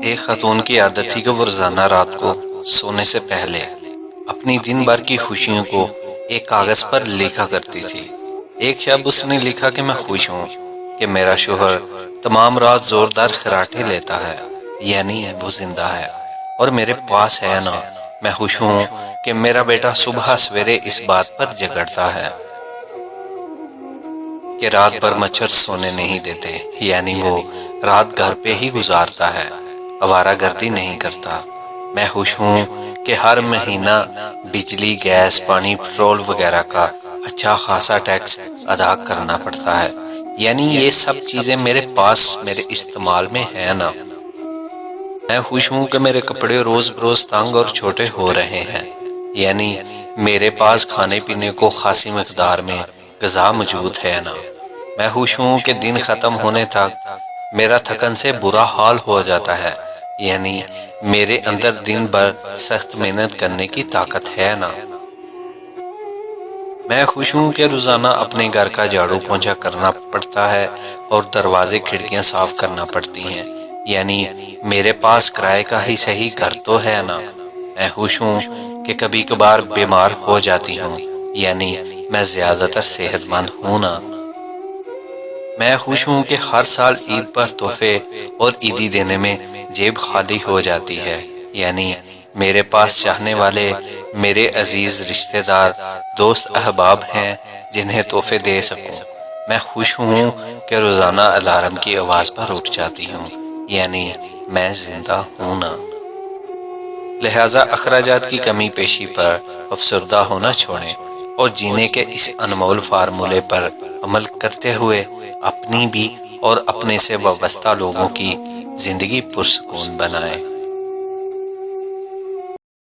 ایک خاتون کی عادت تھی کہ وہ روزانہ رات کو سونے سے پہلے اپنی دن بھر کی خوشیوں کو ایک کاغذ پر لکھا کرتی تھی۔ ایک شب اس نے لکھا کہ میں خوش ہوں کہ میرا شوہر تمام رات زوردار خراٹے لیتا ہے، یعنی وہ زندہ ہے اور میرے پاس ہے نا۔ میں خوش ہوں کہ میرا بیٹا صبح سویرے اس بات پر جگڑتا ہے کہ رات بھر مچھر سونے نہیں دیتے، یعنی وہ رات گھر پہ ہی گزارتا ہے، آوارہ گردی نہیں کرتا۔ میں خوش ہوں کہ ہر مہینہ بجلی، گیس، پانی، پٹرول وغیرہ کا اچھا خاصا ٹیکس ادا کرنا پڑتا ہے، یعنی یہ سب چیزیں میرے پاس میرے استعمال میں ہیں نا۔ میں خوش ہوں کہ میرے کپڑے روز بروز تنگ اور چھوٹے ہو رہے ہیں، یعنی میرے پاس کھانے پینے کو خاصی مقدار میں غذا موجود ہے نا۔ میں خوش ہوں کہ دن ختم ہونے تک میرا تھکن سے برا حال ہو جاتا ہے، یعنی میرے اندر دن بھر سخت محنت کرنے کی طاقت ہے نا۔ میں خوش ہوں کہ روزانہ اپنے گھر کا جھاڑو پونچھا کرنا پڑتا ہے اور دروازے کھڑکیاں صاف کرنا پڑتی ہیں، یعنی میرے پاس کرائے کا ہی صحیح گھر تو ہے نا۔ میں خوش ہوں کہ کبھی کبھار بیمار ہو جاتی ہوں، یعنی میں زیادہ تر صحت مند ہوں نا۔ میں خوش ہوں کہ ہر سال عید پر تحفے اور عیدی دینے میں جیب خالی ہو جاتی ہے، یعنی میرے پاس چاہنے والے میرے عزیز رشتہ دار، دوست احباب ہیں جنہیں تحفے دے سکوں۔ میں خوش ہوں کہ روزانہ الارم کی آواز پر اٹھ جاتی ہوں، یعنی میں زندہ ہوں نا۔ لہٰذا اخراجات کی کمی پیشی پر افسردہ ہونا چھوڑیں اور جینے کے اس انمول فارمولے پر عمل کرتے ہوئے اپنی بھی اور اپنے سے وابستہ لوگوں کی زندگی پرسکون بنائیں۔